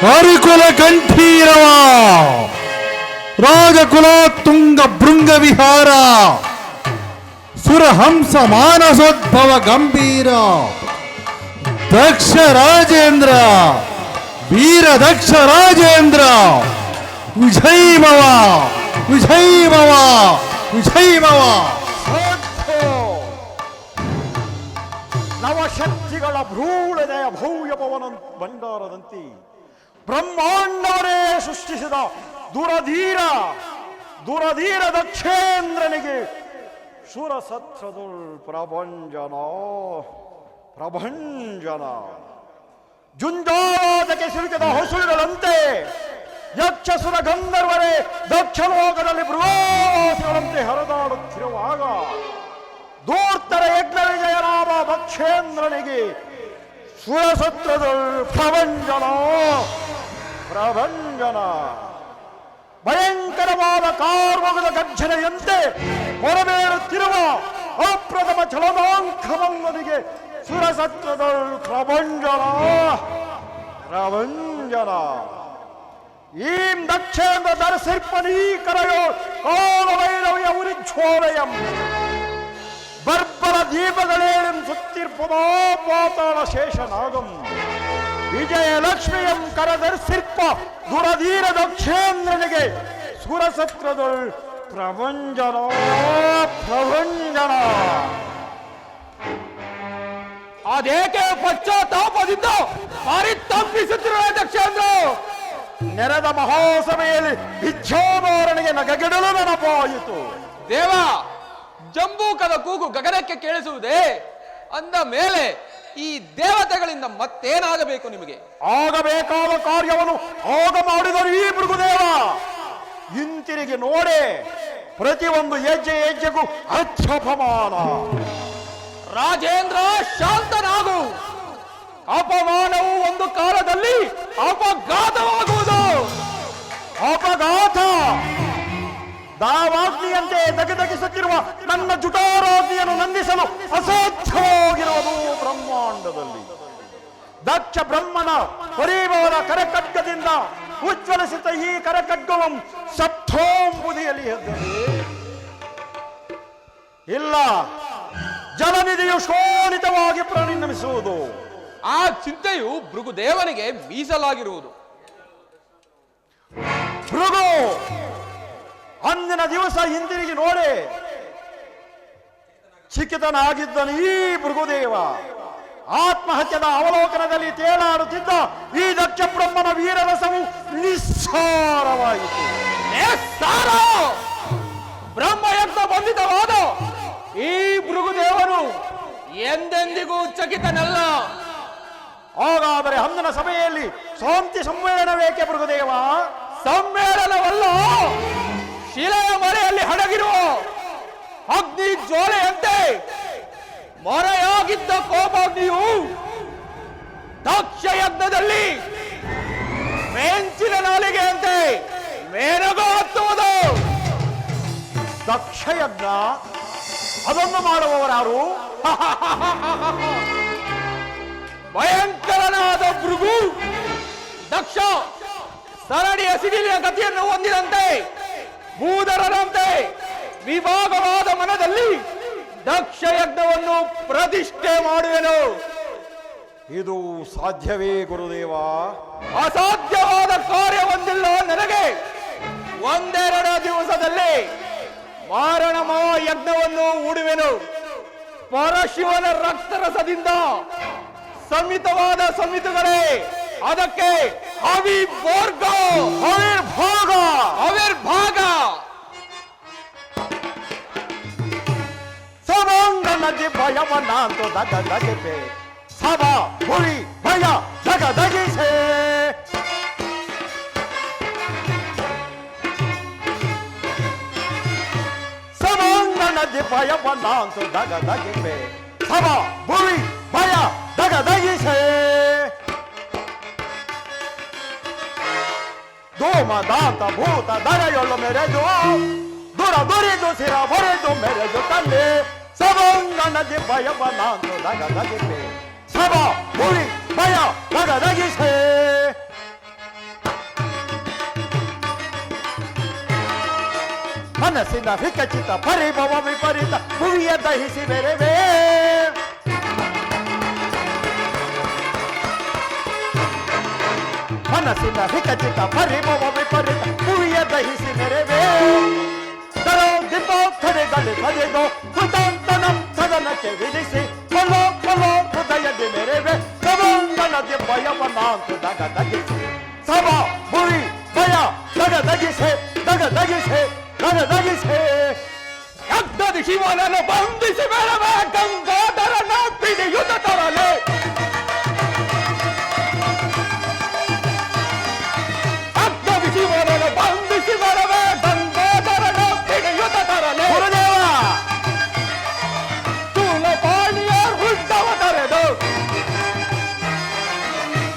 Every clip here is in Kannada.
ಹರಿಕುಲ ಕಂಠೀರವ ರಾಜಕುಲ ತುಂಗ ಭೃಂಗ ವಿಹಾರ ಸುರಹಂಸ ಮಾನಸೋದ್ಭವ ಗಂಭೀರ ದಕ್ಷ ರಾಜೇಂದ್ರ ವೀರ ದಕ್ಷ ರಾಜೇಂದ್ರ ವಿಜಯಮವ ವಿಜಯಮವ ವಿಜಯಮವ. ನವಶಕ್ತಿಗಳ ಭ್ರೂಳದಯ ಭವ್ಯ ಪವನ ಭಂಡಾರದಂತೆ ಬ್ರಹ್ಮಾಂಡವರೇ ಸೃಷ್ಟಿಸಿದ ದುರಧೀರ ದಕ್ಷೇಂದ್ರನಿಗೆ ಸುರಸತ್ರದುಲ್ ಪ್ರಭಂಜನ ಜುಂಜಾದಕ್ಕೆ ಸಿಲುಕಿದ ಹೊಸುಳುಗಳಂತೆ ಯಕ್ಷಸುರ ಗಂಧರ್ವರೇ ದಕ್ಷಲೋಕದಲ್ಲಿ ಬೃಹಸಿಗಳಂತೆ ಹರಿದಾಡುತ್ತಿರುವಾಗ ದೂರ್ತರ ಯಜ್ಞ ವಿಜಯನಾಮ ದಕ್ಷೇಂದ್ರನಿಗೆ ಸುರಸತ್ರದುಲ್ ಪ್ರಭಂಜನ ಭಯಂಕರವಾದ ಕಾರ್ಮುಗದ ಗರ್ಜನೆಯಂತೆ ಹೊರಬೇರುತ್ತಿರುವ ಅಪ್ರಥಮ ಚಲನಾಂಕಮಲ್ಲನಿಗೆ ಸುರಸತ್ರದುಲ್ ಪ್ರಭಂಜನ ಈಂ ದಕ್ಷೇಂದ್ರ ದರ್ಶಿರ್ಪನೀಕರಯೋ ಕಾಲವೈರವಿಯ ಉರಿಜ್ವೋಲಯಂ ಬರ್ಬರ ದೀಪಗಳೇಳಂ ಸುತ್ತಿರ್ಪದೋ ಪಾತಾಳ ಶೇಷನಾಗಂ ವಿಜಯಲಕ್ಷ್ಮಿಯಂ ಕರದರ್ಶಿರ್ಪ ದುರಧೀರ ದಕ್ಷೇಂದ್ರನಿಗೆ ಸುರಸತ್ರದುಲ್ ಪ್ರಭಂಜನ. ಅದೇಕೆ ಪಶ್ಚಾತ್ತಾಪದಿಂದ ಪರಿತಪ್ಪಿಸುತ್ತಿರುವ ದಕ್ಷೇಂದ್ರ ನೆರೆದ ಮಹಾಸಭೆಯಲ್ಲಿ ಇಚ್ಛಾಮಾರನಿಗೆ ನಗಗಿಡಲು ನೆನಪಾಯಿತು. ದೇವ, ಜಂಬೂಕದ ಕೂಗು ಗಗನಕ್ಕೆ ಕೇಳಿಸುವುದೇ? ಅಂದ ಮೇಲೆ ಈ ದೇವತೆಗಳಿಂದ ಮತ್ತೇನಾಗಬೇಕು ನಿಮಗೆ? ಆಗಬೇಕಾದ ಕಾರ್ಯವನ್ನು ಆಗ ಮಾಡಿದರು ಈ ಭೃಗುದೇವ. ಹಿಂತಿರುಗಿ ನೋಡೆ, ಪ್ರತಿಯೊಂದು ಹೆಜ್ಜೆಗೂ ಅತ್ಯಪಮಾನ. ರಾಜೇಂದ್ರ, ಶಾಂತನಾಗು. ಅಪಮಾನವು ಒಂದು ಕಾಲದಲ್ಲಿ ಅಪಘಾತವಾಗುವುದು. ಅಪಘಾತ ದಾವಾಗ್ನಿಯಂತೆ ದಗದಗಿಸುತ್ತಿರುವ ನನ್ನ ಜುಟಾರಾಗ್ನಿಯನ್ನು ನಂದಿಸಲು ಅಸಾಧ್ಯವಾಗಿರುವುದು ಬ್ರಹ್ಮಾಂಡದಲ್ಲಿ. ದಕ್ಷ ಬ್ರಹ್ಮನ ಪರಿಭವದ ಕರಖಡ್ಗದಿಂದ ಉಜ್ವಲಿಸಿದ ಈ ಕರಖಡ್ಗವಂ ಸಪ್ತೋಂಬುದಿಯಲ್ಲಿ ಎದ್ದರೆ ಇಲ್ಲ, ಜಲನಿಧಿಯು ಶೋಣಿತವಾಗಿ ಪರಿಣಮಿಸುವುದು. ಆ ಚಿಂತೆಯು ಭೃಗುದೇವನಿಗೆ ಮೀಸಲಾಗಿರುವುದು. ಭೃಗು ಅಂದಿನ ದಿವಸ ಹಿಂದಿರುಗಿ ನೋಡೆ, ಚಿಕಿತನಾಗಿದ್ದನು ಈ ಭೃಗುದೇವ. ಆತ್ಮಹತ್ಯದ ಅವಲೋಕನದಲ್ಲಿ ತೇಲಾಡುತ್ತಿದ್ದ ಈ ದಕ್ಷ ಬ್ರಹ್ಮನ ವೀರರಸವು ನಿಸ್ಸಾರವಾಯಿತು. ಬ್ರಹ್ಮಯಜ್ಞ ಬಂಧಿತವಾದ ಈ ಭೃಗುದೇವನು ಎಂದೆಂದಿಗೂ ಚಕಿತನಲ್ಲ. ಹಾಗಾದರೆ ಅಂದಿನ ಸಭೆಯಲ್ಲಿ ಶಾಂತಿ ಸಮ್ಮೇಳನವೇಕೆ ಭೃಗುದೇವ? ಸಮ್ಮೇಳನವಲ್ಲ, ಶಿಲೆಯ ಮರೆಯಲ್ಲಿ ಹಡಗಿರುವ ಅಗ್ನಿ ಜ್ವಾಲೆಯಂತೆ ಮರೆಯಾಗಿದ್ದ ಕೋಪಾಗ್ನಿಯು ದಕ್ಷ ಯಜ್ಞದಲ್ಲಿ ಮೆಂಚಿನ ನಾಲಿಗೆಯಂತೆ ಮೇನಗೋ ಹತ್ತುವುದು. ದಕ್ಷಯಜ್ಞ ಅದನ್ನು ಮಾಡುವವರಾರು? ಭಯಂಕರನಾದ ಭೃಗು ದಕ್ಷ ಸರಣಿಯ ಸಿಡಿಲಿನ ಗತಿಯನ್ನು ಹೊಂದಿದಂತೆ ಭೂಧರನಂತೆ ವಿಭಾಗವಾದ ಮನದಲ್ಲಿ ದಕ್ಷ ಯಜ್ಞವನ್ನು ಪ್ರತಿಷ್ಠೆ ಮಾಡುವೆನು. ಇದು ಸಾಧ್ಯವೇ ಗುರುದೇವ? ಅಸಾಧ್ಯವಾದ ಕಾರ್ಯ ಹೊಂದಿಲ್ಲ ನನಗೆ. ಒಂದೆರಡು ದಿವಸದಲ್ಲಿ ಮಾರಣ ಯಜ್ಞವನ್ನು ಹೂಡುವೆನು. ಪರಶಿವನ ರಕ್ತರಸದಿಂದ ಸಮಿತವಾದ ಸಮಿತಿಗಳೇ ಅದಕ್ಕೆ ಆವಿರ್ಭಾಗ ಸಭಾಂಗಣದಿ ಭಯವನಾಂತು ದಗದಗಿಸೆ, ಸಭಾ ಭುವಿ ಭಯ ದಗದಗಿಸೆ. ಸಭಾಂಗಣದಿ ಭಯವನಾಂತು ದಗದಗಿಸೆ, ಸಭಾ ಭುವಿ ಭಯ ದಗದಗಿಸೆ. ಧೂಮದಾಂತ ಭೂತ ದರೆಯೊಳ್ಳು ಮೆರೆದು ದುರಿದು ಸಿರ ಹೊರೆದು ಮೆರೆದು ತಂದೆ. ಸಭಾಂಗಣದಿ ಭಯವನಾಂತು ದಗದಗಿಸೆ, ಸಭಾ ಭುವಿ ಭಯ ದಗದಗಿಸೆ. ಮನಸ್ಸಿನ ವಿಕಚಿತ ಪರಿಭವ ವಿಪರೀತ ಭುವಿಯ ದಹಿಸಿ ಬೆರೆವೇ ಮನಸ್ಸಿನ ವಿಕಚಿತ ಪರಿಭವ ವಿಪರೀತ ಭುವಿಯ ದಹಿಸಿ ಬೆರೆವೇ ತರೋ ದಿಬ್ಬೋ ಕರೆಗಳೆ ಕರೆದೋ ಕೃತಾಂತನಂ ಸದನಕ್ಕೆ ವಿಧಿಸಿ ಕೊಲೋ ಕೊಲೋ ಹೃದಯದಿ ಮೆರೆವೆ ಸಭಾಂಗಣದಿ ಭಯವನಾಂತು ದಗದಗಿಸಿ ಸಭಾ ಭುವಿ ಭಯ ದಗದಗಿಸೆ ದಗದಗಿಸೆ ದಗದಗಿಸೆ ಯಜ್ಞದ ಶಿವನನ್ನು ಬಂಧಿಸಿ ಬೆಳವೆ ಗಂಗಾಧರನ ಪಿಡಿಯುತ ತರಲೆ ಯಜ್ಞದ ಶಿವನನ್ನು ಬಂಧಿಸಿ ಬೆಳವೆ ಗಂಗಾಧರನ ಪಿಡಿಯುತ ತರಲೆ ಗುರುದೇವ ಶೂಲಪಾಣಿಯ ಹುಡ್ಡವ ತರೆದು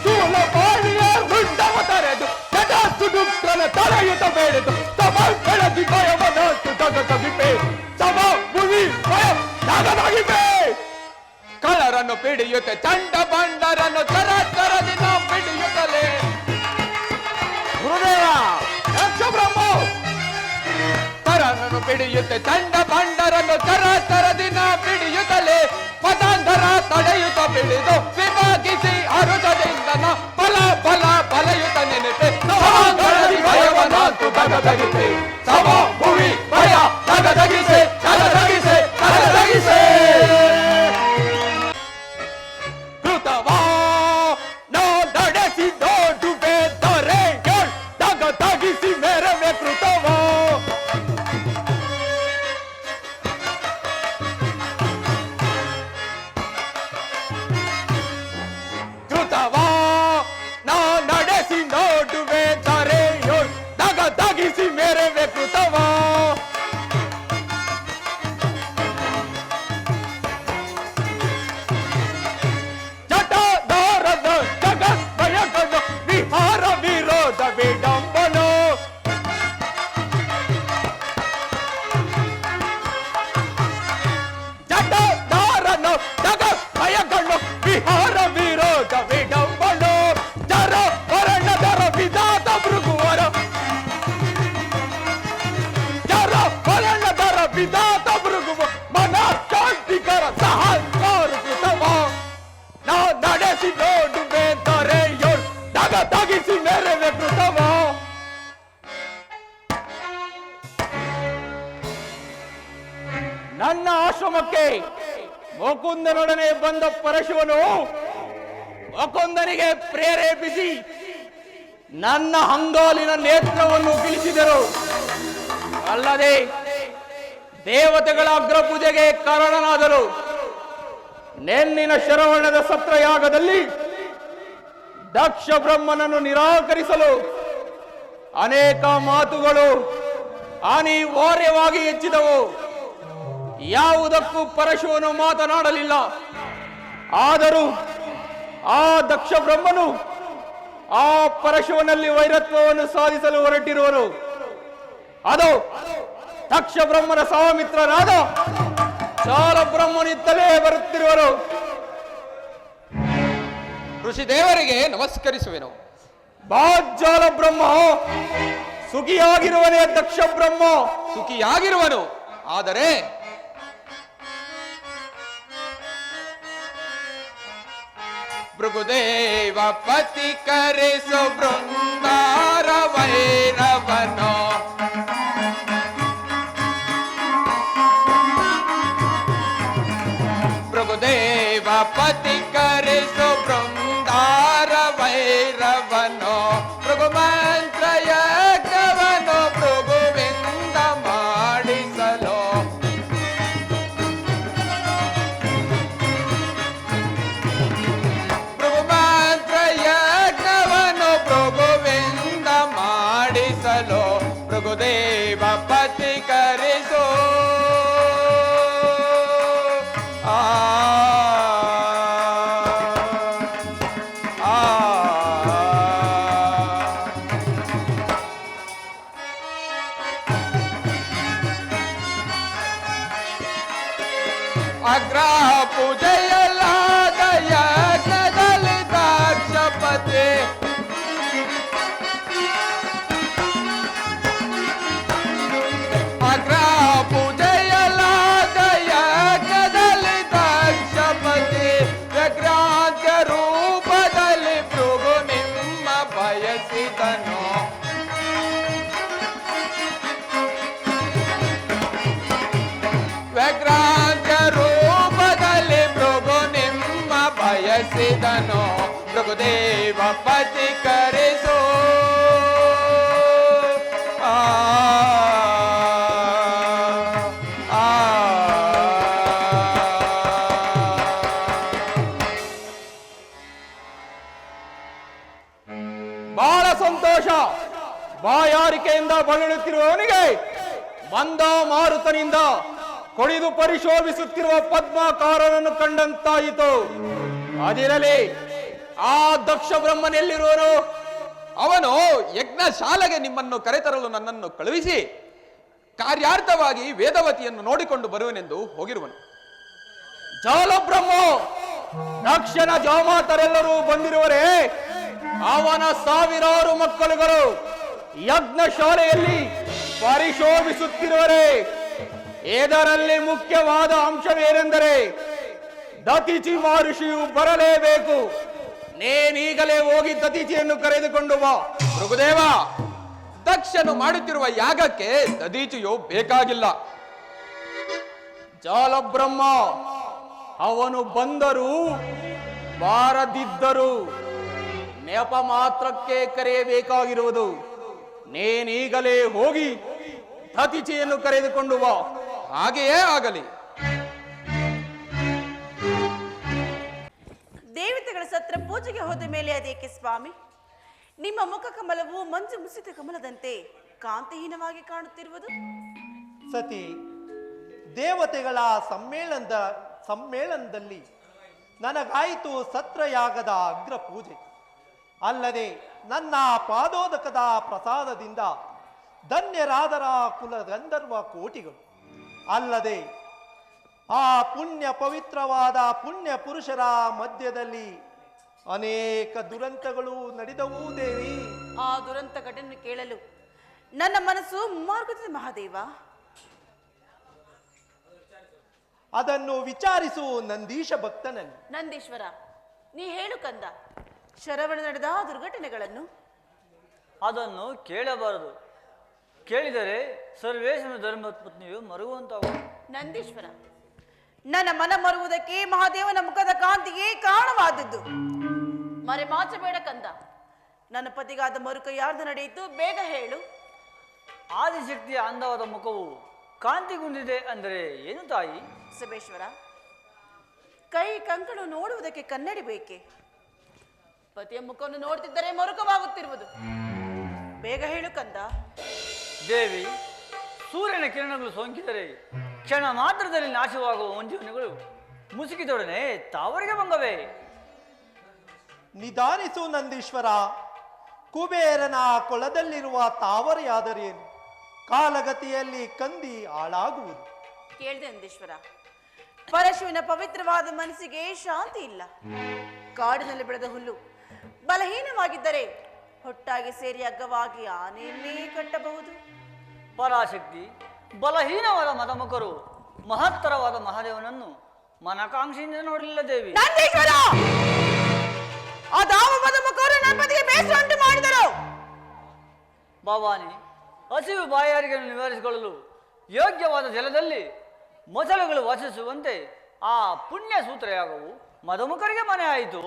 ಶೂಲಪಾಣಿಯ ಹುಡ್ಡವ ತರೆದು ಜಟಾ ಸುಡುತ್ತನ ತಡೆಯುತ ಬೇಡಿತು ಸಭಾ ಬೆಳದಿ ಭಯವನಾಂತು ದಗದಗಿಪೆ ಸಭಾ ಭುವಿ ಭಯ ದಗದಗಿಪೆ ಕಳರನ್ನು ಪಿಡಿಯುತ್ತೆ ಚಂಡ ಬಂಡರನ್ನು ತರದಿಂದ ಪಿಡಿಯುತ್ತಲೇ ಗುರುದೇವ ಯಕ್ಷ ಬ್ರಹ್ಮ ಕರನನ್ನು ಪಿಡಿಯುತ್ತೆ ಚಂಡ ಬಂಡರನ್ನು ತರದಿಂದ ಪಿಡಿಯುತ್ತಲೇ ಪದಾಂಧರ ತಡೆಯುತ್ತ ಪಿಡಿದು ವಿಭಾಗಿಸಿ ಅರುಜದಿಂದ ಬಲ ಬಲ ಬಲಯುತ ನೆನೆತೆ ಸಭಾಂಗಣದಿ ಭಯವನಾಂತು ದಗದಗಿಸೆ ಸಭಾ ಭುವಿ ಭಯ ದಗದಗಿಸೆ ದಗದಗಿಸೆ ದಗದಗಿಸೆ ಕೃತವಾ ನಾ ನಡೆಸಿ ದೊಡ್ಡುವೆ ದೊರೆ ದಗದಗಿಸಿ ಮೇರವೆ ಕೃತವಾ ಕೃತವಾ ನಾ ನಡೆಸಿ ನೋಡುವೆ ದೊರೆಯೋ ದಗದಗಿಸಿ ಮೇರವೆ ಕೃತವಾ ಜಟದಾರದ ಜಗತ್ ಭಯಗಳು ವಿಹಾರ ವಿರೋಧ ವಿಡಂಬನೋ ಜಟದಾರನು ಜಗತ್ ಭಯಗಳು ವಿಹಾರ ವಿರೋಧ ವಿಡಂಬನೋ ಜರ ವರ್ಣದರ ವಿಧಾತ ಭೃಗುವರ ಜರ ವರ್ಣದರ ವಿಧಾತ ಭೃಗುವ ಮನ ಶಾಂತಿಕರ ಸಹಕಾರ ಕೃತವ ನಾ ನಡೆಸಿ ನೋಡುವೆ ದೊರೆಯೋಳ್ ದಗದಗಿಸಿ ಮೇರೆವೆ ಕೃತವ ನನ್ನ ಆಶ್ರಮಕ್ಕೆ ಮುಕುಂದನೊಡನೆ ಬಂದ ಪರಶುವನು ಮುಕುಂದನಿಗೆ ಪ್ರೇರೇಪಿಸಿ ನನ್ನ ಹಂಗಾಲಿನ ನೇತ್ರವನ್ನು ಗಿಳಿಸಿದರು. ಅಲ್ಲದೆ ದೇವತೆಗಳ ಅಗ್ರಪೂಜೆಗೆ ಕಾರಣನಾದರು. ನೆನ್ನಿನ ಶರವಣದ ಸತ್ರಯಾಗದಲ್ಲಿ ದಕ್ಷ ಬ್ರಹ್ಮನನ್ನು ನಿರಾಕರಿಸಲು ಅನೇಕ ಮಾತುಗಳು ಅನಿವಾರ್ಯವಾಗಿ ಹೆಚ್ಚಿದವು. ಯಾವುದಕ್ಕೂ ಪರಶುವನು ಮಾತನಾಡಲಿಲ್ಲ. ಆದರೂ ಆ ದಕ್ಷ ಬ್ರಹ್ಮನು ಆ ಪರಶುವನಲ್ಲಿ ವೈರತ್ವವನ್ನು ಸಾಧಿಸಲು ಹೊರಟಿರುವರು. ಅದು ದಕ್ಷ ಬ್ರಹ್ಮನ ಸಹಮಿತ್ರರಾದ ಜಾಲ ಬ್ರಹ್ಮನಿತ್ತಲೇ ಬರುತ್ತಿರುವರು. ಋಷಿ ದೇವರಿಗೆ ನಮಸ್ಕರಿಸುವೆನು. ಬಾಜ್ಜಾಲ ಬ್ರಹ್ಮ ಸುಖಿಯಾಗಿರುವನೇ ದಕ್ಷ ಬ್ರಹ್ಮ. ಸುಖಿಯಾಗಿರುವನು. ಆದರೆ ಭೃಗುದೇವ ಪತಿ ಕರೆಸು ಬೃಂದಾರ ವೈರವನೋ ಭೃಗುದೇವ ಪತಿ ಕರೆಸು ಬೃಂದಾರ ವೈರವನೋ ಭೃಗುಮಂತ್ರ ಯಜ್ಞವನು ಭೃಗುವಿಂದ ಮಾಡಿಸಲು ಭೃಗುಮಂತ್ರ ಯಜ್ಞವನು ಭೃಗುವಿಂದ ಮಾಡಿಸಲು ಭೃಗುದೇವ ಪತಿ ಕರೆಸೋ ಬಯಸಿದನೋ ಮೃಗುದೇವ ಪತಿ ಕರೆಸೋ ಆ ಆ ಬಹಳ ಸಂತೋಷ. ಬಾಯಾರಿಕೆಯಿಂದ ಬಳಲುತ್ತಿರುವವನಿಗೆ ಮಂದ ಮಾರುತನಿಂದ ಕೊಡಿದು ಪರಿಶೋಭಿಸುತ್ತಿರುವ ಪದ್ಮಕಾರನನ್ನು ಕಂಡಂತಾಯಿತು. ಅದಿರಲಿ, ಆ ದಕ್ಷ ಬ್ರಹ್ಮನೆಲ್ಲಿರುವನು? ಅವನು ಯಜ್ಞಶಾಲೆಗೆ ನಿಮ್ಮನ್ನು ಕರೆತರಲು ನನ್ನನ್ನು ಕಳುಹಿಸಿ ಕಾರ್ಯಾರ್ಥವಾಗಿ ವೇದವತಿಯನ್ನು ನೋಡಿಕೊಂಡು ಬರುವನೆಂದು ಹೋಗಿರುವನು. ಜಾಲಬ್ರಹ್ಮ, ದಕ್ಷನ ಜಾಮಾತರೆಲ್ಲರೂ ಬಂದಿರುವರೇ? ಅವನ ಸಾವಿರಾರು ಮಕ್ಕಳುಗಳು ಯಜ್ಞ ಶಾಲೆಯಲ್ಲಿ ಪರಿಶೋಭಿಸುತ್ತಿರುವರೇ? ಇದರಲ್ಲಿ ಮುಖ್ಯವಾದ ಅಂಶವೇನೆಂದರೆ ದತಿಚಿ ಮಹರ್ಷಿಯು ಬರಲೇಬೇಕು. ನೇನೀಗಲೇ ಹೋಗಿ ದತಿಚಿಯನ್ನು ಕರೆದುಕೊಂಡು ಬಾ. ಮೃಗುದೇವ, ದಕ್ಷನು ಮಾಡುತ್ತಿರುವ ಯಾಗಕ್ಕೆ ದದೀಚಿಯು ಬೇಕಾಗಿಲ್ಲ. ಜಾಲಬ್ರಹ್ಮ, ಅವನು ಬಂದರೂ ಬಾರದಿದ್ದರು ನೆಪ ಮಾತ್ರಕ್ಕೆ ಕರೆಯಬೇಕಾಗಿರುವುದು. ನೇನೀಗಲೇ ಹೋಗಿ ದತಿಚಿಯನ್ನು ಕರೆದುಕೊಂಡು ಬಾ. ಹಾಗೆಯೇ ಆಗಲಿ. ದೇವತೆಗಳ ಸತ್ರ ಪೂಜೆಗೆ ಹೋದ ಮೇಲೆ ಅದೇಕೆ ಸ್ವಾಮಿ ನಿಮ್ಮ ಮುಖ ಕಮಲವು ಮಂಜು ಮುಸಿದ ಕಮಲದಂತೆ ಕಾಂತಿಹೀನವಾಗಿ ಕಾಣುತ್ತಿರುವುದು? ಸತಿ, ದೇವತೆಗಳ ಸಮ್ಮೇಳನದಲ್ಲಿ ನನಗಾಯಿತು ಸತ್ರಯಾಗದ ಅಗ್ರ ಪೂಜೆ. ಅಲ್ಲದೆ ನನ್ನ ಪಾದೋದಕದ ಪ್ರಸಾದದಿಂದ ಧನ್ಯರಾದರ ಕುಲ ಗಂಧರ್ವ ಕೋಟಿಗಳು. ಅಲ್ಲದೆ ಆ ಪುಣ್ಯ ಪವಿತ್ರವಾದ ಪುಣ್ಯ ಪುರುಷರ ಮಧ್ಯದಲ್ಲಿ ಅನೇಕ ದುರಂತಗಳು ನಡೆದವು ದೇವಿ. ಆ ದುರಂತ ಘಟನೆ ಕೇಳಲು ನನ್ನ ಮನಸ್ಸು ಮಾರ್ಗದ ಮಹಾದೇವ. ಅದನ್ನು ವಿಚಾರಿಸು ನಂದೀಶ ಭಕ್ತನಲ್ಲಿ. ನಂದೀಶ್ವರ, ನೀ ಹೇಳು ಕಂದ, ಶರವಣ ನಡೆದ ದುರ್ಘಟನೆಗಳನ್ನು. ಅದನ್ನು ಕೇಳಬಾರದು. ಕೇಳಿದರೆ ಸರ್ವೇಶನ ಧರ್ಮಪತ್ನಿಯು ಮರುಗುವಂತಾಗುವುದು. ನಂದೀಶ್ವರ, ನನ್ನ ಮನ ಮರುವುದಕ್ಕೆ ಮಹಾದೇವನ ಮುಖದ ಕಾಂತಿಗೆ ಕಾರಣವಾದದ್ದು. ಮರೆಮಾಚಬೇಡ ಕಂದ. ನನ್ನ ಪತಿಗಾದ ಮರುಕ ಯಾರ್ದು ನಡೆಯಿತು, ಬೇಗ ಹೇಳು. ಆದಿಶಕ್ತಿಯ ಅಂದವಾದ ಮುಖವು ಕಾಂತಿಗುಂದಿದೆ ಅಂದರೆ ಏನು ತಾಯಿ? ಸಬೇಶ್ವರ, ಕೈ ಕಂಕಣ ನೋಡುವುದಕ್ಕೆ ಕನ್ನಡಿ ಬೇಕೆ? ಪತಿಯ ಮುಖವನ್ನು ನೋಡ್ತಿದ್ದರೆ ಮರುಕವಾಗುತ್ತಿರುವುದು. ಬೇಗ ಹೇಳು ಕಂದ. ದೇವಿ, ಸೂರ್ಯನ ಕಿರಣಗಳು ಸೋಂಕಿದರೆ ಕ್ಷಣ ಮಾತ್ರದಲ್ಲಿ ನಾಶವಾಗುವ ಮಂಜುವನೆಗಳು ಮುಸುಕಿದೊಡನೆ ತಾವರಿಗೆ ಭಂಗವೇ? ನಿಧಾನಿಸು ನಂದೀಶ್ವರ. ಕುಬೇರನ ಕೊಳದಲ್ಲಿರುವ ತಾವರೆಯಾದರೇನು, ಕಾಲಗತಿಯಲ್ಲಿ ಕಂದಿ ಹಾಳಾಗುವುದು. ಕೇಳಿದೆ ನಂದೀಶ್ವರ, ಪರಶುವಿನ ಪವಿತ್ರವಾದ ಮನಸ್ಸಿಗೆ ಶಾಂತಿ ಇಲ್ಲ. ಕಾಡಿನಲ್ಲಿ ಬೆಳೆದ ಹುಲ್ಲು ಬಲಹೀನವಾಗಿದ್ದರೆ ಹೊಟ್ಟಾಗಿ ಸೇರಿ ಅಗ್ಗವಾಗಿ ಆನೆಯನ್ನೇ ಕಟ್ಟಬಹುದು. ಪರಾಶಕ್ತಿ ಬಲಹೀನವಾದ ಮದಮುಖರು ಮಹತ್ತರವಾದ ಮಹಾದೇವನನ್ನು ಮನಕಾಂಕ್ಷೆಯಿಂದ ನೋಡಲಿಲ್ಲ ದೇವಿ. ನಂದೀಶ್ವರ, ಅದಾವ ಮದಮುಖರು ನನ್ನ ಪತಿಗೆ ಬೇಸರ ಉಂಟು ಮಾಡಿದರು. ಭವಾನಿ, ಹಸಿವು ಬಾಯಾರಿಕೆಯನ್ನು ನಿವಾರಿಸಿಕೊಳ್ಳಲು ಯೋಗ್ಯವಾದ ಜಲದಲ್ಲಿ ಮೊಸಳೆಗಳು ವಾಸಿಸುವಂತೆ ಆ ಪುಣ್ಯ ಸೂತ್ರಯಾಗವು ಮದಮುಖರಿಗೆ ಮನೆ ಆಯಿತು.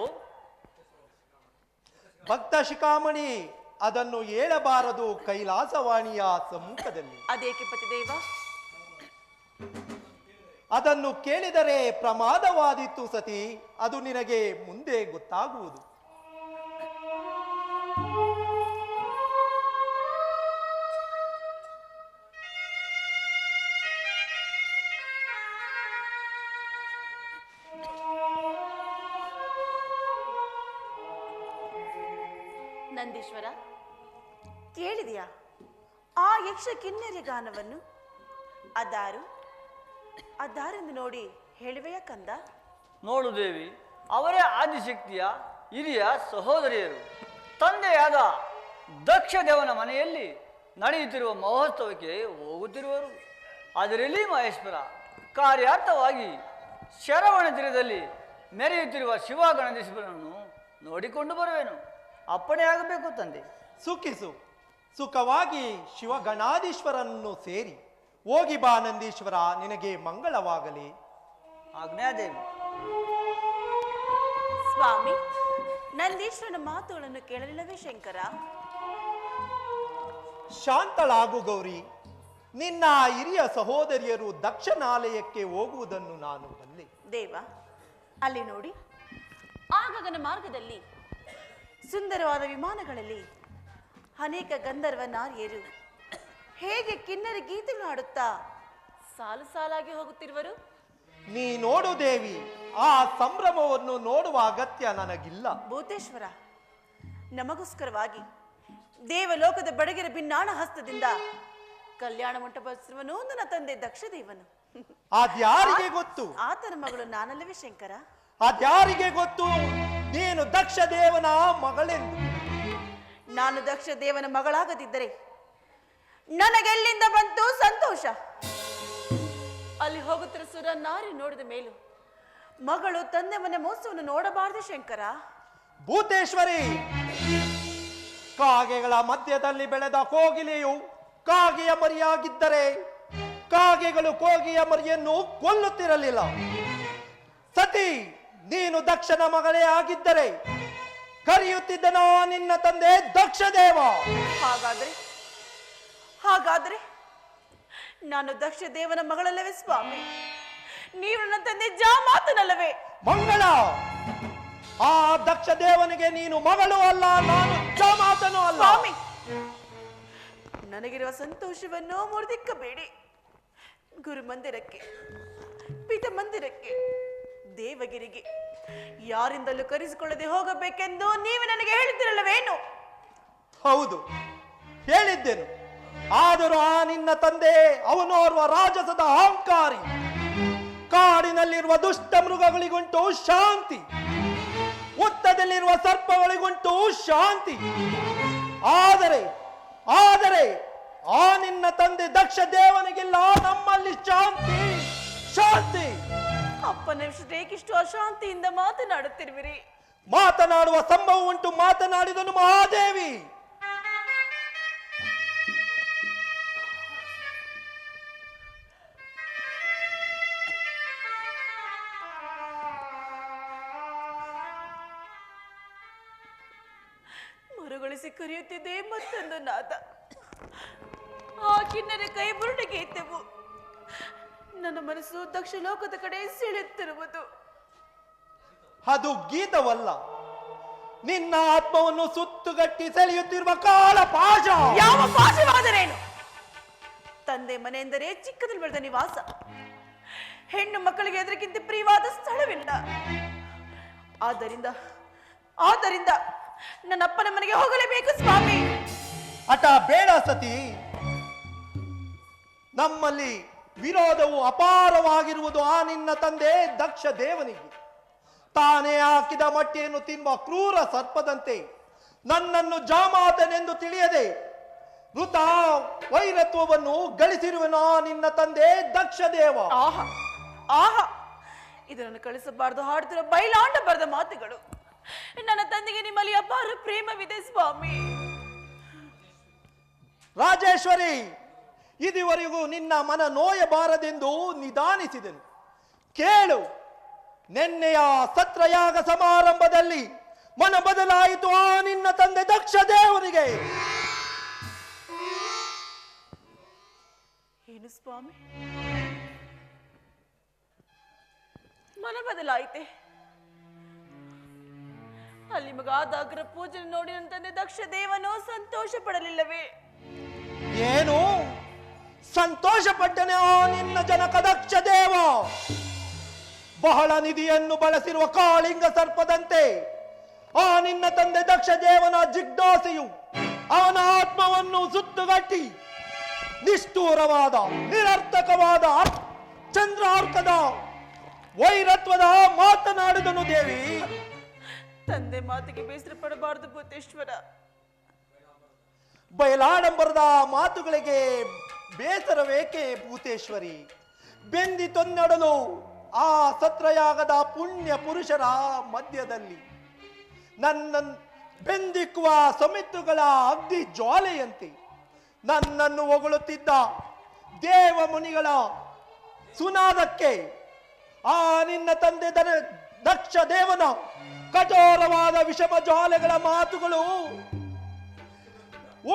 ಭಕ್ತ ಶಿಖಾಮಣಿ, ಅದನ್ನು ಹೇಳಬಾರದು ಕೈಲಾಸವಾಣಿಯ ಸಮ್ಮುಖದಲ್ಲಿ. ಅದೇಕೆ ಪತಿದೇವ? ಅದನ್ನು ಕೇಳಿದರೆ ಪ್ರಮಾದವಾದೀತು ಸತಿ. ಅದು ನಿನಗೆ ಮುಂದೆ ಗೊತ್ತಾಗುವುದು. ನಂದೀಶ್ವರ, ಕೇಳಿದೆಯಾ ಆ ಯಕ್ಷ ಕಿನ್ನರಿ ಗಾನವನ್ನು? ಅದಾರೆಂದು ನೋಡಿ ಹೇಳುವೆಯಾ ಕಂದ? ನೋಡು ದೇವಿ, ಅವರೇ ಆದಿಶಕ್ತಿಯ ಹಿರಿಯ ಸಹೋದರಿಯರು. ತಂದೆಯಾದ ದಕ್ಷ ದೇವನ ಮನೆಯಲ್ಲಿ ನಡೆಯುತ್ತಿರುವ ಮಹೋತ್ಸವಕ್ಕೆ ಹೋಗುತ್ತಿರುವರು. ಅದರಲ್ಲಿ ಮಹೇಶ್ವರ ಕಾರ್ಯಾರ್ಥವಾಗಿ ಶರವಣ ತೀರದಲ್ಲಿ ಮೆರೆಯುತ್ತಿರುವ ಶಿವಗಣೇಶ್ವರನನ್ನು ನೋಡಿಕೊಂಡು ಬರುವೆನು. ಅಪ್ಪಣೆ ಆಗಬೇಕು ತಂದೆ. ಸುಖಿಸು. ಸುಖವಾಗಿ ಶಿವಗಣಾಧೀಶ್ವರನ್ನು ಸೇರಿ ಹೋಗಿ ಬಾ ನಂದೀಶ್ವರ. ನಿನಗೆ ಮಂಗಳವಾಗಲಿ. ಆಜ್ಞಾದೇವಿ. ಸ್ವಾಮಿ, ನಂದೀಶ್ವರನ ಮಾತುಗಳನ್ನು ಕೇಳಲಿಲ್ಲವೇ ಶಂಕರ? ಶಾಂತಳಾಗು ಗೌರಿ. ನಿನ್ನ ಹಿರಿಯ ಸಹೋದರಿಯರು ದಕ್ಷಿಣಾಲಯಕ್ಕೆ ಹೋಗುವುದನ್ನು ನಾನು ಬಲ್ಲೆ. ದೇವ, ಅಲ್ಲಿ ನೋಡಿ, ಆ ಗಗನ ಮಾರ್ಗದಲ್ಲಿ ಸುಂದರವಾದ ವಿಮಾನಗಳಲ್ಲಿ ಅನೇಕ ಗಂಧರ್ವ ನಾರಿಯರು ಹೇಗೆ ಕಿನ್ನರ ಗೀತೆಗಳು ಹಾಡುತ್ತಾ ಸಾಲು ಸಾಲಾಗಿ ಹೋಗುತ್ತಿರುವರು. ನೀ ನೋಡು ದೇವಿ, ಆ ಸಂಭ್ರಮವನ್ನು ನೋಡುವ ಅಗತ್ಯ ನನಗಿಲ್ಲ. ಭೂತೇಶ್ವರ, ನಮಗೋಸ್ಕರವಾಗಿ ದೇವಲೋಕದ ಬಡಗಿರ ಭಿನ್ನಾಣ ಹಸ್ತದಿಂದ ಕಲ್ಯಾಣ ಮಂಟಪವನ್ನು ನನ್ನ ತಂದೆ ದಕ್ಷದೇವನು. ಅದ್ಯಾರಿಗೆ ಗೊತ್ತು? ಆತನ ಮಗಳು ನಾನಲ್ಲವೇ ಶಂಕರ? ಅದ್ಯಾರಿಗೆ ಗೊತ್ತು ನೀನು ದಕ್ಷ ದೇವನ ಮಗಳೆಂದು? ನಾನು ದಕ್ಷ ದೇವನ ಮಗಳಾಗದಿದ್ದರೆ ನನಗೆಲ್ಲಿಂದ ಬಂತು ಸಂತೋಷ? ಅಲ್ಲಿ ಹೋಗುತ್ತಿರುವ ಸುರ ನಾರಿ ನೋಡಿದ ಮೇಲೂ ಮಗಳು ತಂದೆ ಮನೆ ಮೋಸವನ್ನು ನೋಡಬಾರದು ಶಂಕರ. ಭೂತೇಶ್ವರಿ, ಕಾಗೆಗಳ ಮಧ್ಯದಲ್ಲಿ ಬೆಳೆದ ಕೋಗಿಲೆಯು ಕಾಗೆಯ ಮರಿಯಾಗಿದ್ದರೆ ಕಾಗೆಗಳು ಕೋಗಿಯ ಮರಿಯನ್ನು ಕೊಲ್ಲುತ್ತಿರಲಿಲ್ಲ. ಸತಿ, ನೀನು ದಕ್ಷನ ಮಗಳೇ ಆಗಿದ್ದರೆ ಕರೆಯುತ್ತಿದ್ದನೋ ನಿನ್ನ ತಂದೆ ದಕ್ಷದೇವ. ಹಾಗಾದ್ರೆ ನಾನು ದಕ್ಷ ದೇವನ ಮಗಳಲ್ಲವೇ ಸ್ವಾಮಿ? ನೀವು ನನ್ನ ತಂದೆ ಜಾಮಾತನಲ್ಲವೇ? ಮಂಗಳ, ಆ ದಕ್ಷ ದೇವನಿಗೆ ನೀನು ಮಗಳು ಅಲ್ಲ, ನಾನು ಜಾಮಾತನೂ ಅಲ್ಲ. ಸ್ವಾಮಿ, ನನಗಿರುವ ಸಂತೋಷವನ್ನು ಮುರಿದಿಕ್ಕಬೇಡಿ. ಗುರು ಮಂದಿರಕ್ಕೆ, ಪೀಠ ಮಂದಿರಕ್ಕೆ, ದೇವಗಿರಿಗೆ ಯಾರಿಂದಲೂ ಕರೆಸಿಕೊಳ್ಳದೆ ಹೋಗಬೇಕೆಂದು ನೀವು ನನಗೆ ಹೇಳಿದ್ದಿರಲ್ಲವೇನು? ಹೌದು, ಹೇಳಿದ್ದೆನು. ಆದರೂ ಆ ನಿನ್ನ ತಂದೆ ಅವನೋರ್ವ ರಾಜಸದ ಅಹಂಕಾರಿ. ಕಾಡಿನಲ್ಲಿರುವ ದುಷ್ಟ ಮೃಗಗಳಿಗುಂಟು ಶಾಂತಿ, ಉತ್ತದಲ್ಲಿರುವ ಸರ್ಪಗಳಿಗುಂಟು ಶಾಂತಿ. ಆದರೆ ಆ ನಿನ್ನ ತಂದೆ ದಕ್ಷ ದೇವನಿಗಿಲ್ಲ ನಮ್ಮಲ್ಲಿ ಶಾಂತಿ. ಶಾಂತಿ ಅಪ್ಪನಿಷ್ಟು ಅಶಾಂತಿಯಿಂದ ಮಾತನಾಡುತ್ತಿರುವಿರಿ. ಮಾತನಾಡುವ ಸಂಭವ ಉಂಟು. ಮಾತನಾಡಿದನು ಮಹಾದೇವಿ. ಮರುಗೊಳಿಸಿ ಕರೆಯುತ್ತಿದೆ ಮತ್ತೊಂದು ನಾದ. ಆ ಕಿನ್ನರ ಕೈ ಬುರುಡೆಗೆ ಇದ್ದವು. ನನ್ನ ಮನಸ್ಸು ದಕ್ಷ ಲೋಕದ ಕಡೆ ಸೆಳೆಯುತ್ತಿರುವುದು. ಅದು ಗೀತವಲ್ಲ, ನಿನ್ನ ಆತ್ಮವನ್ನು ಸುತ್ತುಗಟ್ಟಿ ಸೆಳೆಯುತ್ತಿರುವ ಕಾಳ ಪಾಶ. ಯಾವ ಪಾಶವಾದರೇನು? ತಂದೆ ಮನೆ ಎಂದರೆ ಚಿಕ್ಕದಲ್ಲಿ ಬೆಳೆದ ನಿವಾಸ. ಹೆಣ್ಣು ಮಕ್ಕಳಿಗೆ ಎದರಿಗಿಂತ ಪ್ರಿಯವಾದ ಸ್ಥಳವಿಲ್ಲ. ಆದ್ದರಿಂದ ನನ್ನ ಅಪ್ಪನ ಮನೆಗೆ ಹೋಗಲೇಬೇಕು ಸ್ವಾಮಿ. ಹಠ ಬೇಡ ಸತಿ. ನಮ್ಮಲ್ಲಿ ವಿರೋಧವು ಅಪಾರವಾಗಿರುವುದು ಆ ನಿನ್ನ ತಂದೆ ದಕ್ಷ ದೇವನಿಗೆ. ತಾನೇ ಹಾಕಿದ ಮಟ್ಟಿಯನ್ನು ತಿನ್ನುವ ಕ್ರೂರ ಸರ್ಪದಂತೆ ನನ್ನನ್ನು ಜಾಮಾತನೆಂದು ತಿಳಿಯದೆ ಋತ ವೈರತ್ವವನ್ನು ಗಳಿಸಿರುವನು ಆ ನಿನ್ನ ತಂದೆ ದಕ್ಷ ದೇವ. ಆಹಾ, ಇದನ್ನು ಕಳಿಸಬಾರದು. ಹಾಡುತ್ತಿರುವ ಬೈಲಾಂಡ ಬರೆದ ಮಾತುಗಳು. ನನ್ನ ತಂದೆಗೆ ನಿಮ್ಮಲ್ಲಿ ಅಪಾರ ಪ್ರೇಮವಿದೆ ಸ್ವಾಮಿ. ರಾಜೇಶ್ವರಿ, ಇದುವರೆಗೂ ನಿನ್ನ ಮನ ನೋಯಬಾರದೆಂದು ನಿಧಾನಿಸಿದೆನು. ಕೇಳು, ನಿನ್ನೆಯ ಸತ್ರಯಾಗ ಸಮಾರಂಭದಲ್ಲಿ ಮನ ಬದಲಾಯಿತು ಆ ನಿನ್ನ ತಂದೆ ದಕ್ಷ ದೇವರಿಗೆ. ಏನು ಸ್ವಾಮಿ, ಮನ ಬದಲಾಯಿತೆ? ಅಲ್ಲಿ ಮಗಾದ ಅಗ್ರ ಪೂಜೆ ನೋಡಿ ನನ್ನ ತಂದೆ ದಕ್ಷ ದೇವನು ಸಂತೋಷ ಪಡಲಿಲ್ಲವೇ? ಏನು ಸಂತೋಷ ಪಟ್ಟನೆ ಆ ನಿನ್ನ ಜನಕ ದಕ್ಷ ದೇವ? ಬಹಳ ನಿಧಿಯನ್ನು ಬಳಸಿರುವ ಕಾಳಿಂಗ ಸರ್ಪದಂತೆ ಆ ನಿನ್ನ ತಂದೆ ದಕ್ಷ ದೇವನ ಜಿಜ್ಞಾಸೆಯು ಅವನ ಆತ್ಮವನ್ನು ಸುತ್ತುಗಟ್ಟಿ ನಿಷ್ಠೂರವಾದ ನಿರರ್ಥಕವಾದ ಚಂದ್ರಾರ್ಕದ ವೈರತ್ವದ ಮಾತನಾಡಿದನು. ದೇವಿ, ತಂದೆ ಮಾತಿಗೆ ಬೇಸರ ಪಡಬಾರದು ಭೂತೇಶ್ವರ. ಬಯಲಾಡಂಬರದ ಮಾತುಗಳಿಗೆ ಬೇಸರವೇಕೆ ಭೂತೇಶ್ವರಿ? ಬೆಂದಿತೊನ್ನಡಲು ಆ ಸತ್ರಯಾಗದ ಪುಣ್ಯ ಪುರುಷರ ಮಧ್ಯದಲ್ಲಿ ನನ್ನ ಬೆಂದಿಕ್ಕುವ ಸಮಿತುಗಳ ಅಗ್ನಿ ಜ್ವಾಲೆಯಂತೆ ನನ್ನನ್ನು ಹೊಗಳುತ್ತಿದ್ದ ದೇವ ಮುನಿಗಳ ಸುನಾದಕ್ಕೆ ಆ ನಿನ್ನ ತಂದೆ ದಕ್ಷ ದೇವನ ಕಠೋರವಾದ ವಿಷಮ ಜ್ವಾಲೆಗಳ ಮಾತುಗಳು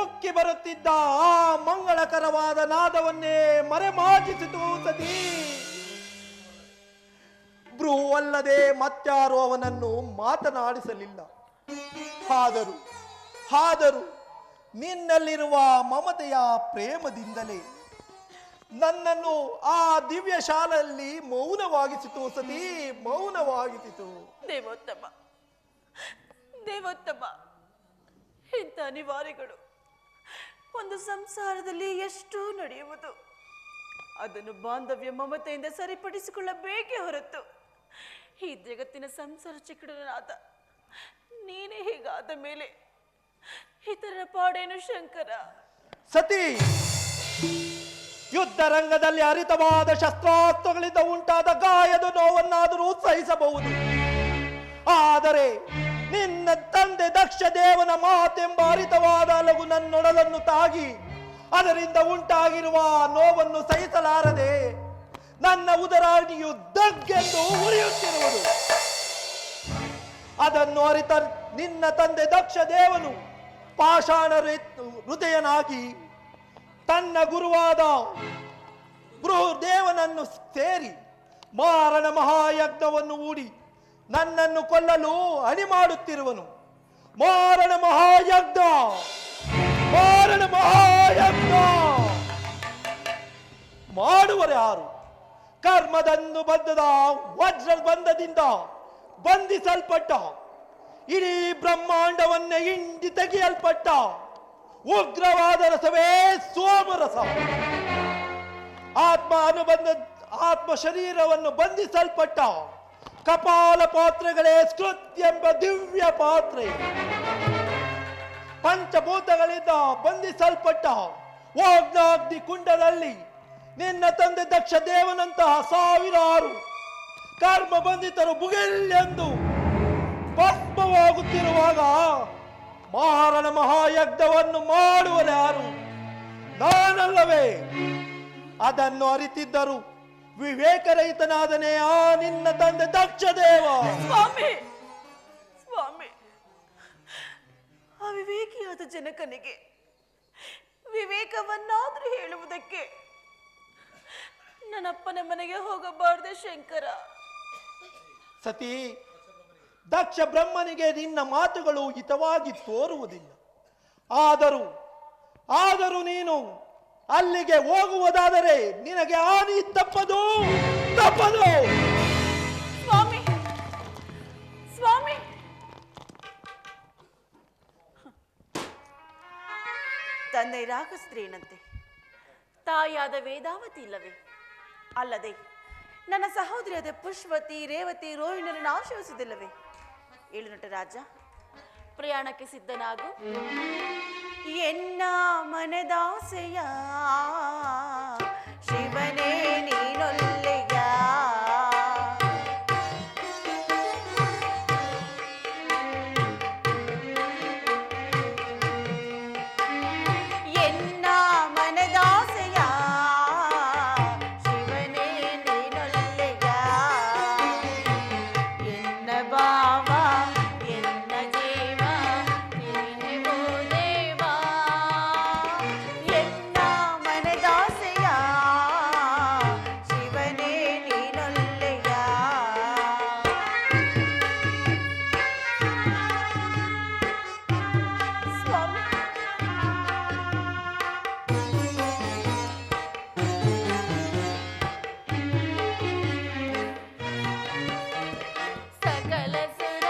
ಉಕ್ಕಿ ಬರುತ್ತಿದ್ದ ಆ ಮಂಗಳಕರವಾದ ನಾದವನ್ನೇ ಮರೆಮಾಚಿಸಿತು ಸತಿ. ಭ್ರೂವಲ್ಲದೆ ಮತ್ಯಾರು ಅವನನ್ನು ಮಾತನಾಡಿಸಲಿಲ್ಲ. ಆದರೂ ನಿನ್ನಲ್ಲಿರುವ ಮಮತೆಯ ಪ್ರೇಮದಿಂದಲೇ ನನ್ನನ್ನು ಆ ದಿವ್ಯ ಶಾಲೆಯಲ್ಲಿ ಮೌನವಾಗಿಸಿತು ಸತಿ, ಮೌನವಾಗಿಸಿತು. ದೇವೋತ್ತಮ, ಇಂಥ ಅನಿವಾರ್ಯಗಳು ಒಂದು ಸಂಸಾರದಲ್ಲಿ ಎಷ್ಟೋ ನಡೆಯುವುದು. ಅದನ್ನು ಬಾಂಧವ್ಯ ಮಮತೆಯಿಂದ ಸರಿಪಡಿಸಿಕೊಳ್ಳಬೇಕೇ ಹೊರತು ಈ ಜಗತ್ತಿನ ಸಂಸಾರ ಚಿಕ್ಕಡನಾದ ನೀನೇ ಹೀಗಾದ ಮೇಲೆ ಇತರ ಪಾಡೇನು ಶಂಕರ? ಸತಿ, ಯುದ್ಧ ರಂಗದಲ್ಲಿ ಹರಿತವಾದ ಶಸ್ತ್ರಾಸ್ತ್ರಗಳಿಂದ ಉಂಟಾದ ಗಾಯದ ನೋವನ್ನಾದರೂ ಸಹಿಸಬಹುದು. ಆದರೆ ನಿನ್ನ ತಂದೆ ದಕ್ಷ ದೇವನ ಮಾತೆಂಬ ಹರಿತವಾದ ಅಲಗು ನನ್ನೊಡಲನ್ನು ತಾಗಿ ಅದರಿಂದ ಉಂಟಾಗಿರುವ ನೋವನ್ನು ಸಹಿಸಲಾರದೆ ನನ್ನ ಉದರಾಣಿಯು ದಗ್ಗೆಂದು ಉರಿಯುತ್ತಿರುವುದು. ಅದನ್ನು ಅರಿತ ನಿನ್ನ ತಂದೆ ದಕ್ಷ ದೇವನು ಪಾಷಾಣ ಹೃದಯನಾಗಿ ತನ್ನ ಗುರುವಾದ ಬೃಹದೇವನನ್ನು ಸೇರಿ ಮಾರಣ ಮಹಾಯಜ್ಞವನ್ನು ಹೂಡಿ ನನ್ನನ್ನು ಕೊಲ್ಲಲು ಅಣಿ ಮಾಡುತ್ತಿರುವನು. ಮಾರಣ ಮಹಾಯಜ್ಞ, ಮಾರಣ ಮಹಾಯಜ್ಞ ಮಾಡುವರು ಯಾರು? ಕರ್ಮದಂದು ಬಂಧದ ವಜ್ರ ಬಂಧದಿಂದ ಬಂಧಿಸಲ್ಪಟ್ಟ ಇಡೀ ಬ್ರಹ್ಮಾಂಡವನ್ನೇ ಹಿಂಡಿ ತೆಗೆಯಲ್ಪಟ್ಟ ಉಗ್ರವಾದ ರಸವೇ ಸೋಮರಸ. ಆತ್ಮ ಶರೀರವನ್ನು ಬಂಧಿಸಲ್ಪಟ್ಟ ಕಪಾಲ ಪಾತ್ರೆಗಳೇ ಸ್ಕೃತ್ಯ ಎಂಬ ದಿವ್ಯ ಪಾತ್ರೆ. ಪಂಚಭೂತಗಳಿಂದ ಬಂಧಿಸಲ್ಪಟ್ಟ ಓಗ್ನಾಗ್ನಿ ಕುಂಡದಲ್ಲಿ ನಿನ್ನ ತಂದೆ ದಕ್ಷ ದೇವನಂತಹ ಸಾವಿರಾರು ಕರ್ಮ ಬಂಧಿತರು ಬುಗಿಲ್ಲೆಂದು ಭಸ್ಮವಾಗುತ್ತಿರುವಾಗ ಮಾರಣ ಮಹಾಯಜ್ಞವನ್ನು ಮಾಡುವರಾರು? ನಾನಲ್ಲವೇ? ಅದನ್ನು ಅರಿತಿದ್ದರು ವಿವೇಕರಹಿತನಾದನೇ ಆ ನಿನ್ನ ತಂದೆ ದಕ್ಷ ದೇವ. ಸ್ವಾಮಿ, ಅವಿವೇಕಿಯಾದ ಜನಕನಿಗೆ ವಿವೇಕವನ್ನಾದ್ರೂ ಹೇಳುವುದಕ್ಕೆ ನನ್ನಪ್ಪನ ಮನೆಗೆ ಹೋಗಬಾರದೆ ಶಂಕರ? ಸತಿ, ದಕ್ಷ ಬ್ರಹ್ಮನಿಗೆ ನಿನ್ನ ಮಾತುಗಳು ಹಿತವಾಗಿ ತೋರುವುದಿಲ್ಲ. ಆದರೂ ನೀನು ಅಲ್ಲಿಗೆ ಹೋಗುವುದಾದರೆ ನಿನಗೆ ಹಾನಿ ತಪ್ಪದು. ಸ್ವಾಮಿ, ತಂದೆ ರಾಗಸ್ತ್ರೀನಂತೆ ತಾಯಾದ ವೇದಾವತಿ ಇಲ್ಲವೇ? ಅಲ್ಲದೆ ನನ್ನ ಸಹೋದರಿಯಾದ ಪುಷ್ಪವತಿ, ರೇವತಿ, ರೋಹಿಣಿಯರನ್ನು ಆಶ್ರಯಿಸುವುದಿಲ್ಲವೇ? ಏಳು ನಟರಾಜ, ಪ್ರಯಾಣಕ್ಕೆ ಸಿದ್ಧನಾಗು. ಎನ್ನ ಮನದಾಸೆಯ ಶಿವನೇ ನೀನೊಲ್ಲೆಯ. ಎನ್ನ ಮನದಾಸೆಯ ಶಿವನೇ ನೀನೊಲ್ಲೆಯ. ಎನ್ನ ಭಾವ ಎನ್ನ ಜೀವ ನೀನೆವೋ ದೇವ. ಎನ್ನ ಮನದಾಸೆಯ ಶಿವನೇ ನೀನೊಲ್ಲೆಯ. ಸ್ವಾಮಿ, ಸಕಲ ಸುರ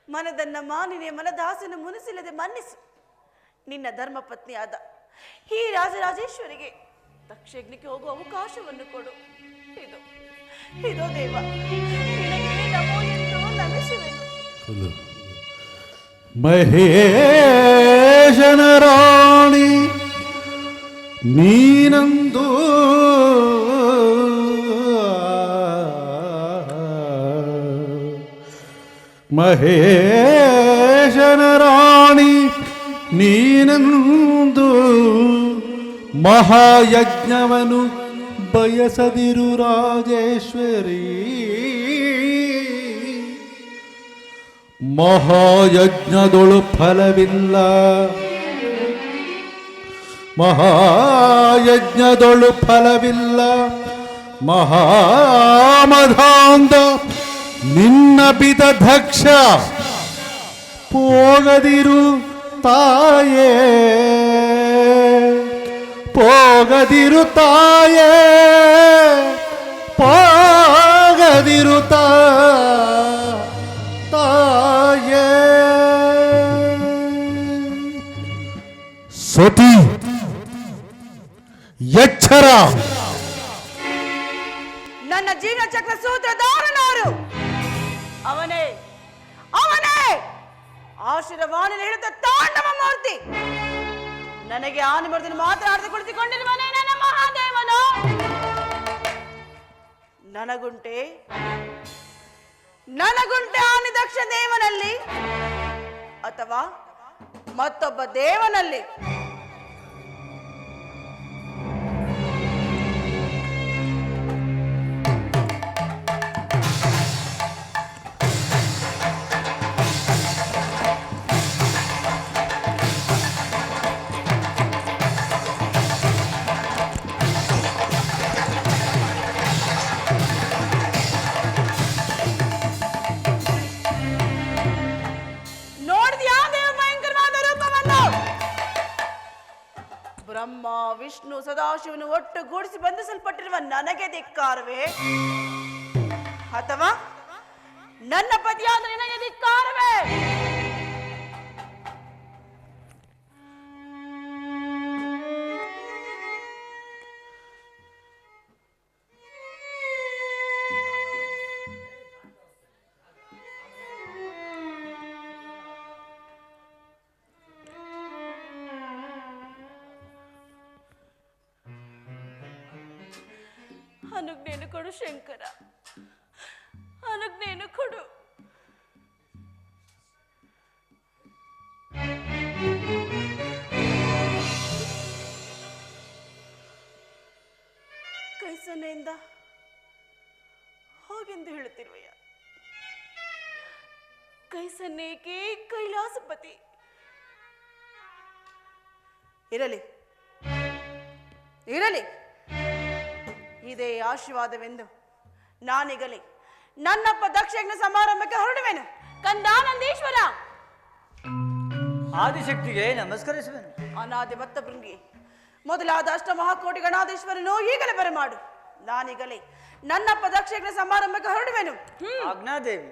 ಮನದನ್ನ ಮಾನಿನೇ ಮನದಾಸನ ಮುನಿಸಿಲ್ಲದೆ ಮನ್ನಿಸು. ನಿನ್ನ ಧರ್ಮಪತ್ನಿಯಾದ ಈ ರಾಜರಾಜೇಶ್ವರಿಗೆ ದಕ್ಷಯಜ್ಞಕ್ಕೆ ಹೋಗುವ ಅವಕಾಶವನ್ನು ಕೊಡು. ಇದೋ ದೇವ, ನಿನಗೆ ನಮೋ ಎಂದು ನಮಿಸುವೆನು. ಮಹೇಶನ ರಾಣಿ ನೀನಂದು ಮಹೇಶನ ರಾಣಿ ನೀನಂದು ಮಹಾಯಜ್ಞವನು ಬಯಸದಿರು ರಾಜೇಶ್ವರಿ. ಮಹಾಯಜ್ಞದೊಳು ಫಲವಿಲ್ಲ, ಮಹಾಯಜ್ಞದೊಳು ಫಲವಿಲ್ಲ. ಮಹಾಮಧಾಂಧ ನಿನ್ನ ಬಿದ ದಕ್ಷ ಪೋಗದಿರು ತಾಯೇ, ಪೋಗದಿರು ತಾಯೇ, ಪೋಗದಿರು ತಾಯೇ. ಸತಿ ಎಚ್ಚರ. ನನ್ನ ಜೀವನ ಚಕ್ರ ಸೂತ್ರಧಾರನವರು ಅವನೇ, ಅವನೇ ಆಶೀರ್ವಾಣಿ ಹೇಳುತ್ತ ತಾಂಡವ ಮೂರ್ತಿ. ನನಗೆ ಆನೆ ಮರ್ದನ್ನು ಮಾತನಾಡದೆ ಕುಳಿತುಕೊಂಡಿರುವನೇ ನನ್ನ ಮಹಾದೇವನು. ನನಗುಂಟೆ ಆನೆ ದಕ್ಷ ದೇವನಲ್ಲಿ ಅಥವಾ ಮತ್ತೊಬ್ಬ ದೇವನಲ್ಲಿ? ಬ್ರಹ್ಮ ವಿಷ್ಣು ಸದಾಶಿವನು ಒಟ್ಟುಗೂಡಿಸಿ ಬಂಧಿಸಲ್ಪಟ್ಟಿರುವ ನನಗೆ ಧಿಕ್ಕಾರವೇ, ಅಥವಾ ನನ್ನ ಪತಿಯಾದ ನಿನಗೆ ಧಿಕ್ಕಾರವೇ? ಅನುಜ್ಞೆಯನ್ನು ಕೊಡು ಶಂಕರ, ಅನುಜ್ಞೆಯನ್ನು ಕೊಡು. ಕೈ ಸನ್ನೆಯಿಂದ ಹೋಗೆಂದು ಹೇಳುತ್ತಿರುವೆಯ? ಕೈ ಸನ್ನೆಗೆ ಕೈಲಾಸಪತಿ. ಇರಲಿ ಇರಲಿ, ಇದೇ ಆಶೀರ್ವಾದವೆಂದು ನಾನೀಗಲೇ ನನ್ನಪ್ಪ ದಕ್ಷಯಜ್ಞ ಸಮಾರಂಭಕ್ಕೆ ಹೊರಡುವೆನು. ಕಂದಾನಂದೀಶ್ವರ, ಆದಿಶಕ್ತಿಗೆ ನಮಸ್ಕರಿಸುವೆನು. ಅನಾದಿ ಭತ್ತ ಭೃಂಗಿ ಮೊದಲಾದ ಅಷ್ಟ ಮಹಾಕೋಟಿ ಗಣಾಧೀಶ್ವರನು ಈಗಲೇ ಬರಮಾಡು. ನಾನೀಗಲೇ ನನ್ನಪ್ಪ ದಕ್ಷಯಜ್ಞ ಸಮಾರಂಭಕ್ಕೆ ಹೊರಡುವೆನು. ಆಜ್ಞಾದೇವಿ.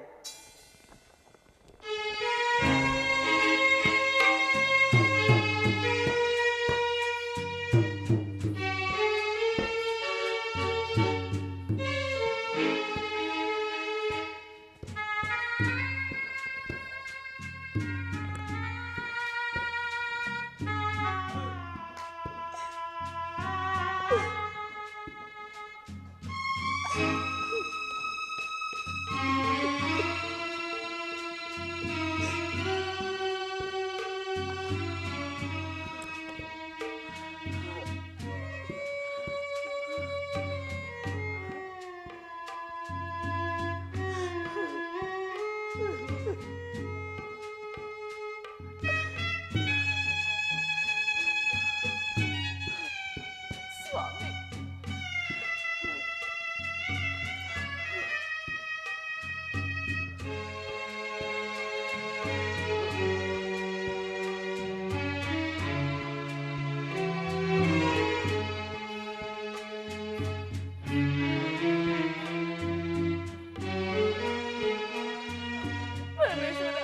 ಪರಮೇಶ್ವರ,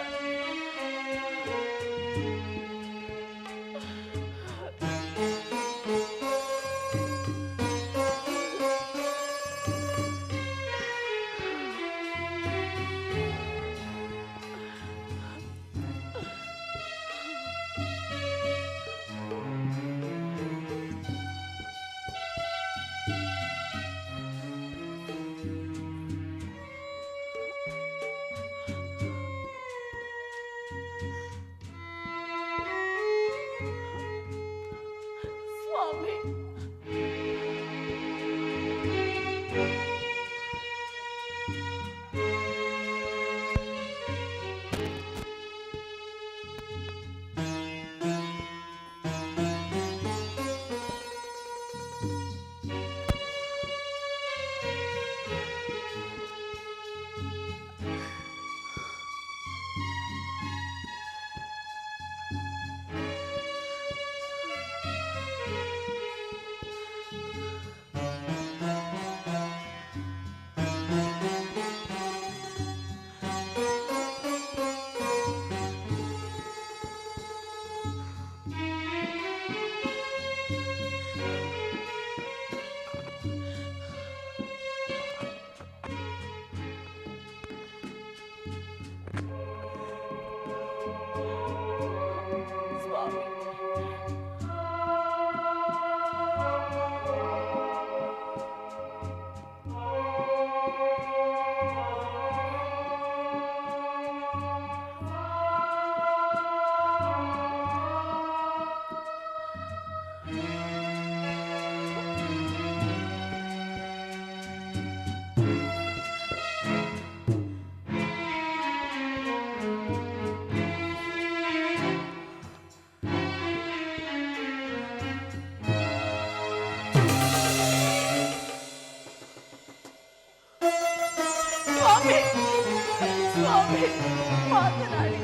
ಮಾತನಾಡಿ.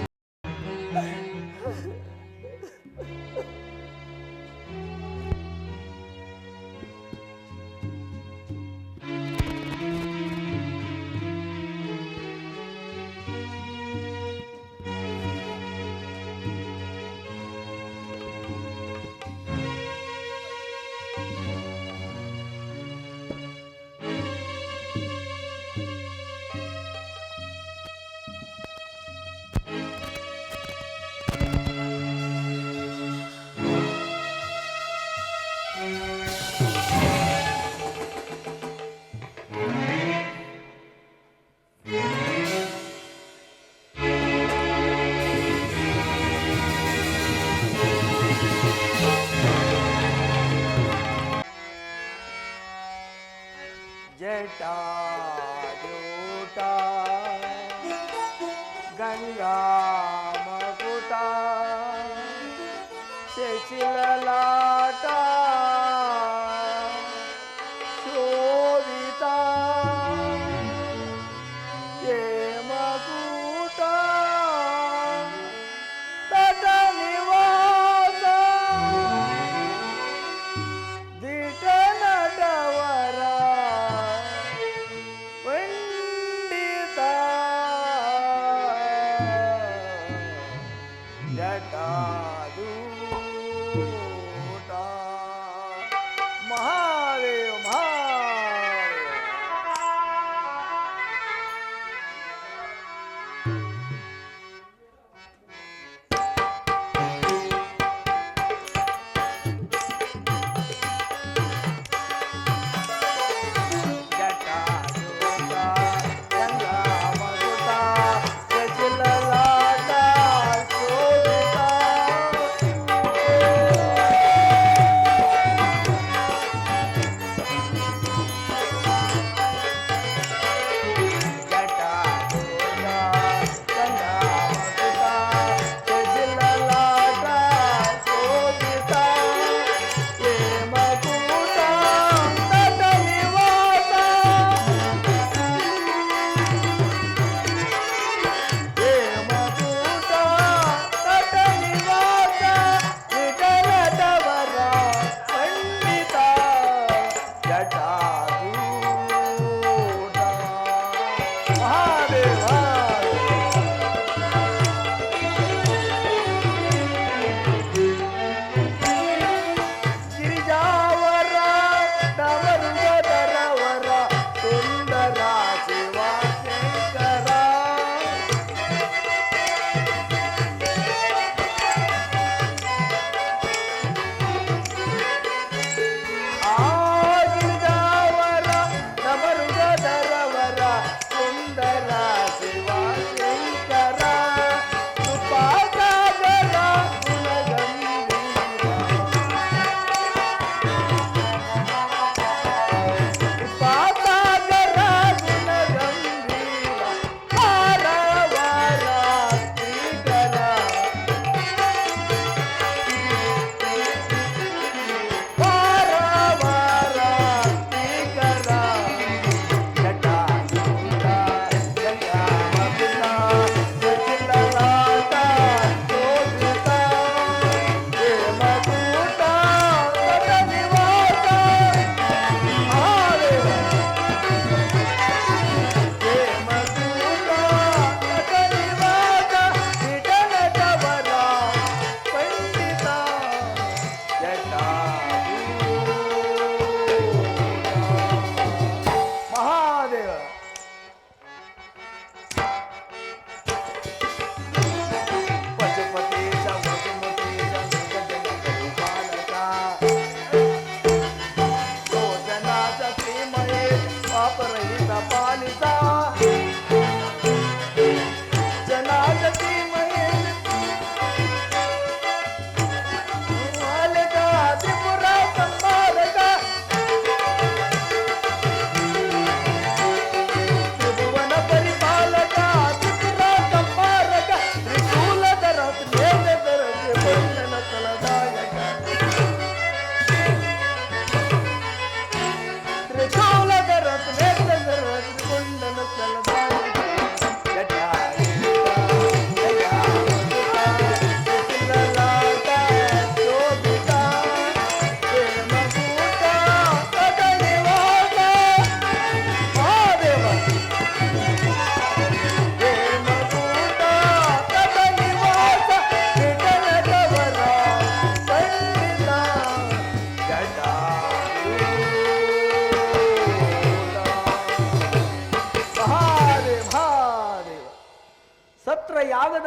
ಜಟಾ ಜೂಟ ಗಂಗಾ ಮಕುಟ ಶಶಿಲಲಾಟ ಶೋಭಿತ ಹೇಮಕೂಟ ತಟ ನಿವಾಸ ದಿಟ ನಟವರ ಪಂಡಿತ ಜಟಾದೂಟ ಮಹಾದೇವ ಮಹಾದೇವ ಜಟಾಜೂಟ ಗಂಗಾ ಮಗುಟ ಶಶಿಲಲಾಟ ಶೋಭಿತ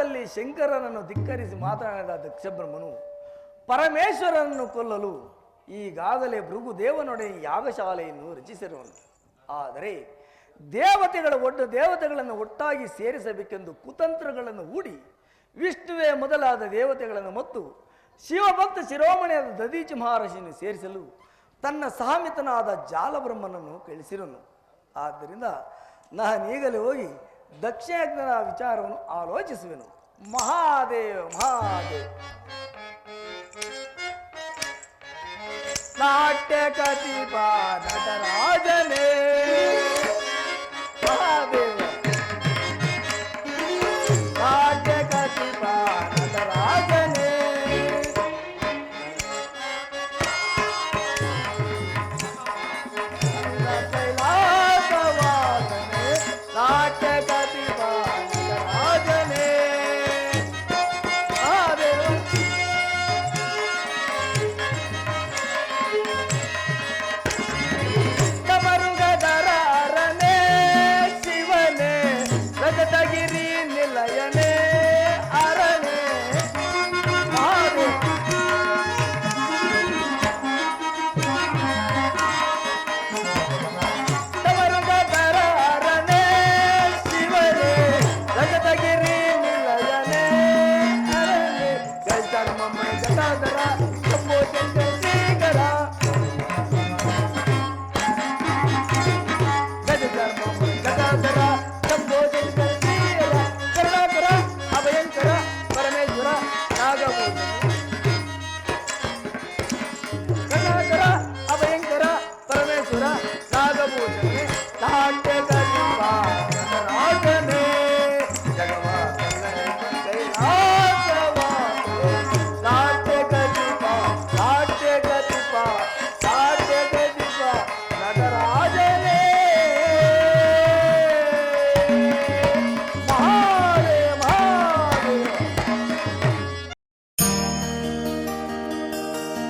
ಯಾಗದಲ್ಲಿ ಶಂಕರನನ್ನು ಧಿಕ್ಕರಿಸಿ ಮಾತನಾಡಿದ ದಕ್ಷಬ್ರಹ್ಮನು ಪರಮೇಶ್ವರನನ್ನು ಕೊಲ್ಲಲು ಈಗಾಗಲೇ ಭೃಗುದೇವನೊಡನೆ ಯಾಗಶಾಲೆಯನ್ನು ರಚಿಸಿರುವನು. ಆದರೆ ದೇವತೆಗಳನ್ನು ಒಟ್ಟಾಗಿ ಸೇರಿಸಬೇಕೆಂದು ಕುತಂತ್ರಗಳನ್ನು ಹೂಡಿ ವಿಷ್ಣುವೇ ಮೊದಲಾದ ದೇವತೆಗಳನ್ನು ಮತ್ತು ಶಿವಭಕ್ತ ಶಿರೋಮಣಿಯಾದ ದದೀಚಿ ಮಹರ್ಷಿಯನ್ನು ಸೇರಿಸಲು ತನ್ನ ಸಹಮಿತನಾದ ಜಾಲಬ್ರಹ್ಮನನ್ನು ಕಳಿಸಿರುವನು. ಆದ್ದರಿಂದ ನಾನೀಗಲೇ ಹೋಗಿ ದಕ್ಷಯಜ್ಞನ ವಿಚಾರವನ್ನು ಆಲೋಚಿಸುವೆನು. ಮಹಾದೇವ ಮಹಾದೇವ. ನಾಟ್ಯ ಕತಿಪ ನಟರಾಜನೇ